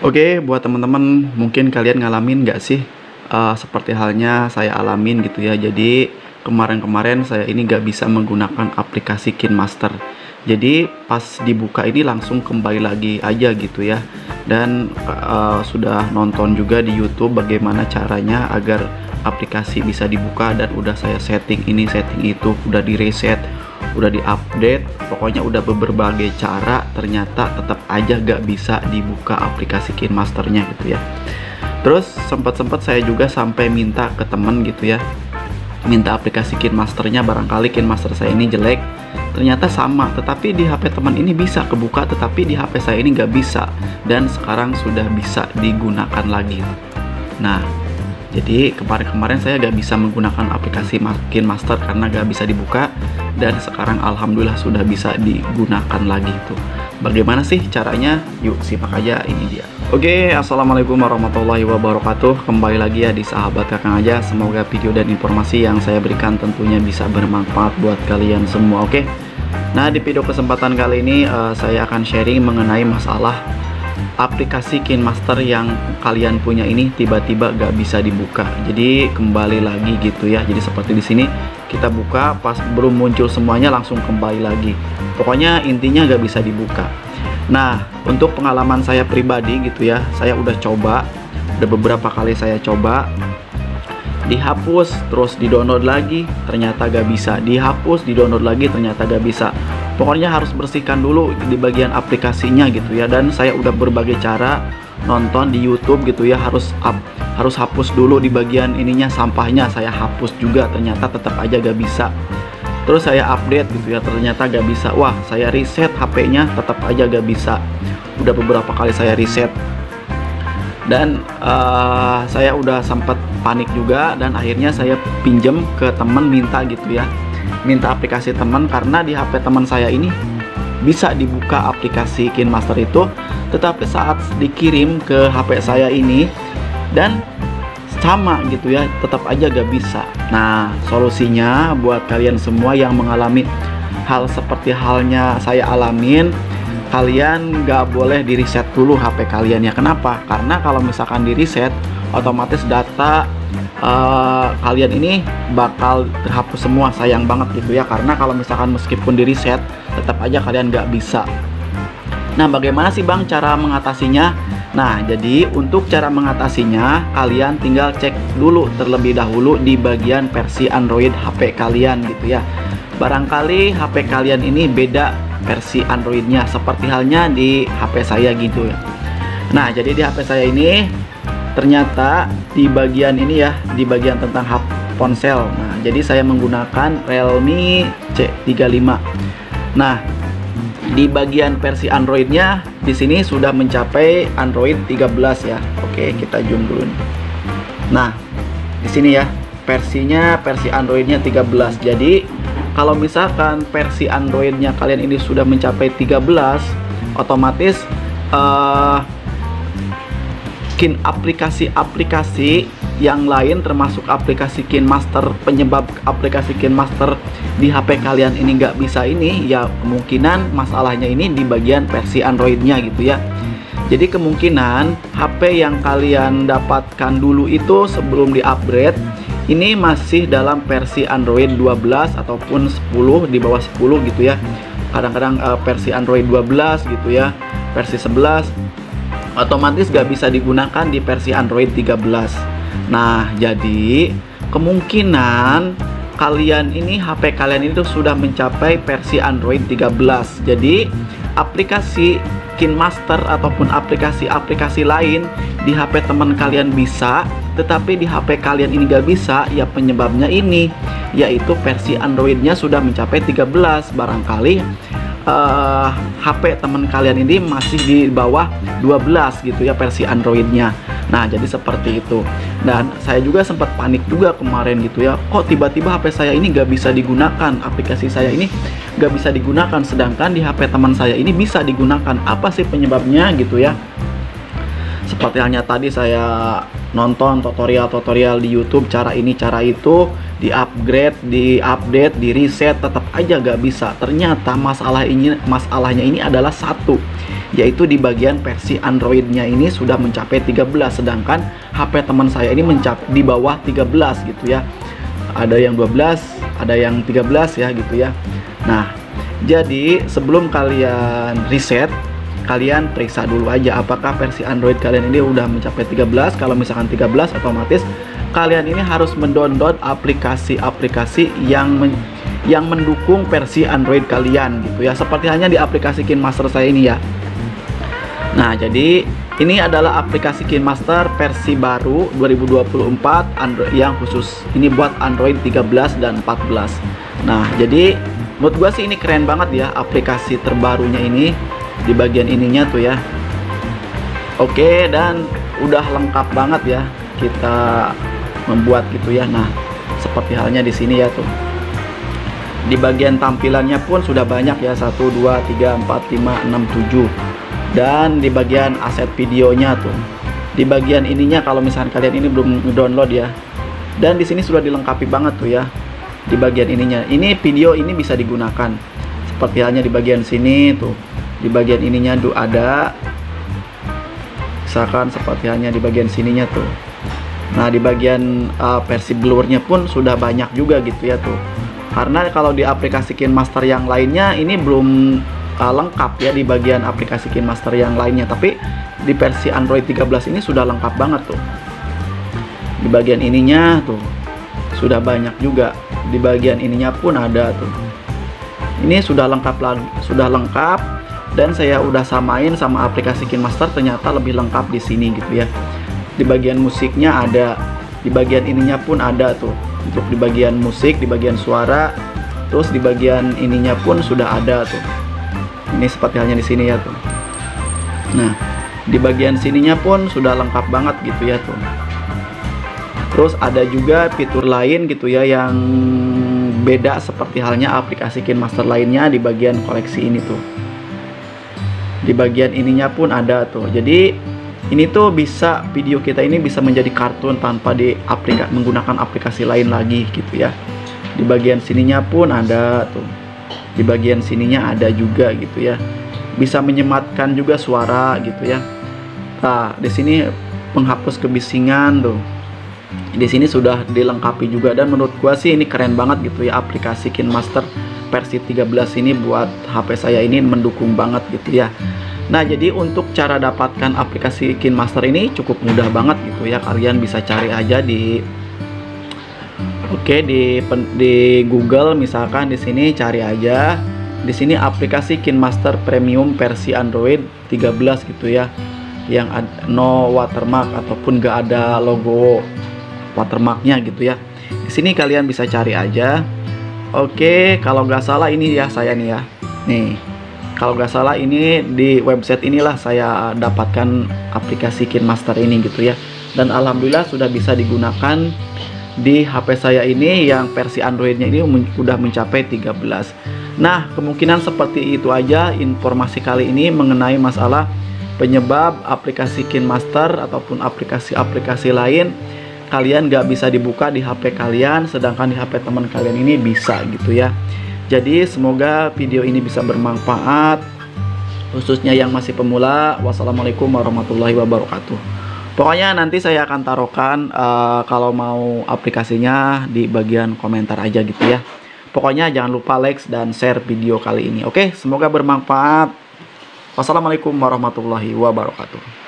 Oke, buat teman-teman, mungkin kalian ngalamin nggak sih seperti halnya saya alamin gitu ya. Jadi kemarin-kemarin saya ini nggak bisa menggunakan aplikasi KineMaster. Jadi pas dibuka ini langsung kembali lagi aja gitu ya. Dan sudah nonton juga di YouTube bagaimana caranya agar aplikasi bisa dibuka, dan udah saya setting ini setting itu, udah di reset, udah diupdate, pokoknya udah berbagai cara, ternyata tetap aja gak bisa dibuka aplikasi KineMasternya gitu ya. Terus sempat saya juga sampai minta ke temen gitu ya, minta aplikasi KineMasternya, barangkali KineMaster saya ini jelek. Ternyata sama, tetapi di HP teman ini bisa kebuka, tetapi di HP saya ini gak bisa, dan sekarang sudah bisa digunakan lagi. Nah, jadi kemarin saya gak bisa menggunakan aplikasi KineMaster karena gak bisa dibuka, dan sekarang alhamdulillah sudah bisa digunakan lagi tuh. Bagaimana sih caranya? Yuk simak aja, ini dia. Oke, assalamualaikum warahmatullahi wabarakatuh. Kembali lagi ya di Sahabat Kakang Aja. Semoga video dan informasi yang saya berikan tentunya bisa bermanfaat buat kalian semua. Oke, nah di video kesempatan kali ini saya akan sharing mengenai masalah aplikasi KineMaster yang kalian punya ini tiba-tiba gak bisa dibuka. Jadi kembali lagi gitu ya. Jadi seperti di sini kita buka, pas belum muncul semuanya langsung kembali lagi. Pokoknya intinya gak bisa dibuka. Nah, untuk pengalaman saya pribadi gitu ya, saya udah coba, udah beberapa kali saya coba, dihapus terus di-download lagi, ternyata gak bisa, dihapus di-download lagi, ternyata gak bisa. Pokoknya harus bersihkan dulu di bagian aplikasinya gitu ya. Dan saya udah berbagai cara nonton di YouTube gitu ya, harus hapus dulu di bagian ininya, sampahnya saya hapus juga, ternyata tetap aja gak bisa. Terus saya update gitu ya, ternyata gak bisa. Wah, saya reset HP-nya, tetap aja gak bisa. Udah beberapa kali saya reset, dan saya udah sempat panik juga, dan akhirnya saya pinjem ke temen, minta gitu ya, minta aplikasi teman, karena di HP teman saya ini bisa dibuka aplikasi KineMaster itu, tetapi saat dikirim ke HP saya ini dan sama gitu ya, tetap aja gak bisa. Nah, solusinya buat kalian semua yang mengalami hal seperti halnya saya alamin, kalian gak boleh di reset dulu HP kalian ya. Kenapa? Karena kalau misalkan di reset, otomatis data kalian ini bakal terhapus semua. Sayang banget gitu ya, karena kalau misalkan meskipun di reset tetap aja kalian nggak bisa. Nah, bagaimana sih Bang cara mengatasinya? Nah, jadi untuk cara mengatasinya, kalian tinggal cek dulu terlebih dahulu di bagian versi Android HP kalian gitu ya. Barangkali HP kalian ini beda versi Androidnya, seperti halnya di HP saya gitu ya. Nah, jadi di HP saya ini ternyata di bagian ini ya, di bagian tentang hub ponsel. Nah, jadi saya menggunakan Realme C35. Nah, di bagian versi Androidnya di sini sudah mencapai Android 13 ya. Oke, kita zoom dulu nih. Nah, di sini ya, versinya versi Androidnya 13. Jadi kalau misalkan versi Androidnya kalian ini sudah mencapai 13, otomatis aplikasi-aplikasi yang lain termasuk aplikasi KineMaster, penyebab aplikasi KineMaster di HP kalian ini nggak bisa ini ya, kemungkinan masalahnya ini di bagian versi Androidnya gitu ya. Jadi kemungkinan HP yang kalian dapatkan dulu itu sebelum di-upgrade ini masih dalam versi Android 12 ataupun 10, di bawah 10 gitu ya. Kadang-kadang versi Android 12 gitu ya, versi 11 otomatis gak bisa digunakan di versi Android 13. Nah, jadi kemungkinan kalian ini HP kalian itu sudah mencapai versi Android 13. Jadi aplikasi KineMaster ataupun aplikasi-aplikasi lain di HP teman kalian bisa, tetapi di HP kalian ini gak bisa, ya penyebabnya ini, yaitu versi Androidnya sudah mencapai 13. Barangkali HP teman kalian ini masih di bawah 12 gitu ya versi Androidnya. Nah, jadi seperti itu. Dan saya juga sempat panik juga kemarin gitu ya, kok tiba-tiba HP saya ini gak bisa digunakan, aplikasi saya ini gak bisa digunakan, sedangkan di HP teman saya ini bisa digunakan. Apa sih penyebabnya gitu ya? Seperti halnya tadi saya nonton tutorial-tutorial di YouTube, cara ini cara itu, di upgrade, di update, di reset, tetap aja gak bisa. Ternyata masalahnya ini adalah satu, yaitu di bagian versi Androidnya ini sudah mencapai 13, sedangkan HP teman saya ini di bawah 13 gitu ya. Ada yang 12, ada yang 13 ya gitu ya. Nah, jadi sebelum kalian reset, kalian periksa dulu aja apakah versi Android kalian ini udah mencapai 13. Kalau misalkan 13, otomatis kalian ini harus mendownload aplikasi-aplikasi yang mendukung versi Android kalian gitu ya. Seperti hanya di aplikasi KineMaster saya ini ya. Nah, jadi ini adalah aplikasi KineMaster versi baru 2024 Android yang khusus ini buat Android 13 dan 14. Nah, jadi menurut gua sih ini keren banget ya aplikasi terbarunya ini di bagian ininya tuh ya. Oke, dan udah lengkap banget ya kita membuat gitu ya. Nah, seperti halnya di sini ya tuh. Di bagian tampilannya pun sudah banyak ya, 1 2 3 4 5 6 7. Dan di bagian aset videonya tuh. Di bagian ininya kalau misalkan kalian ini belum download ya. Dan di sini sudah dilengkapi banget tuh ya. Di bagian ininya. Ini video ini bisa digunakan. Seperti halnya di bagian sini tuh. Di bagian ininya tuh ada. Misalkan seperti halnya di bagian sininya tuh. Nah, di bagian versi blurnya pun sudah banyak juga gitu ya tuh. Karena kalau di aplikasi KineMaster yang lainnya ini belum lengkap ya di bagian aplikasi KineMaster yang lainnya, tapi di versi Android 13 ini sudah lengkap banget tuh. Di bagian ininya tuh sudah banyak juga. Di bagian ininya pun ada tuh. Ini sudah lengkap dan saya udah samain sama aplikasi KineMaster, ternyata lebih lengkap di sini gitu ya. Di bagian musiknya ada, di bagian ininya pun ada tuh. Untuk di bagian musik, di bagian suara, terus di bagian ininya pun sudah ada tuh. Ini seperti halnya di sini ya tuh. Nah, di bagian sininya pun sudah lengkap banget gitu ya tuh. Terus ada juga fitur lain gitu ya yang beda seperti halnya aplikasi KineMaster lainnya di bagian koleksi ini tuh. Di bagian ininya pun ada tuh. Jadi ini tuh bisa, video kita ini bisa menjadi kartun tanpa menggunakan aplikasi lain lagi gitu ya. Di bagian sininya pun ada tuh. Di bagian sininya ada juga gitu ya. Bisa menyematkan juga suara gitu ya. Nah, di sini penghapus kebisingan tuh. Di sini sudah dilengkapi juga, dan menurut gua sih ini keren banget gitu ya, aplikasi KineMaster versi 13 ini buat HP saya ini mendukung banget gitu ya. Nah, jadi untuk cara dapatkan aplikasi KineMaster ini cukup mudah banget gitu ya. Kalian bisa cari aja di di Google, misalkan di sini cari aja. Di sini aplikasi KineMaster Premium versi Android 13 gitu ya. Yang no watermark ataupun gak ada logo watermarknya gitu ya. Di sini kalian bisa cari aja. Oke, kalau nggak salah ini ya saya nih ya. Nih. Kalau nggak salah ini di website inilah saya dapatkan aplikasi KineMaster ini gitu ya. Dan alhamdulillah sudah bisa digunakan di HP saya ini yang versi Androidnya ini sudah mencapai 13. Nah, kemungkinan seperti itu aja informasi kali ini mengenai masalah penyebab aplikasi KineMaster ataupun aplikasi-aplikasi lain kalian nggak bisa dibuka di HP kalian, sedangkan di HP teman kalian ini bisa gitu ya. Jadi semoga video ini bisa bermanfaat, khususnya yang masih pemula. Wassalamualaikum warahmatullahi wabarakatuh. Pokoknya nanti saya akan taruhkan kalau mau aplikasinya di bagian komentar aja gitu ya. Pokoknya jangan lupa like dan share video kali ini. Oke, semoga bermanfaat. Wassalamualaikum warahmatullahi wabarakatuh.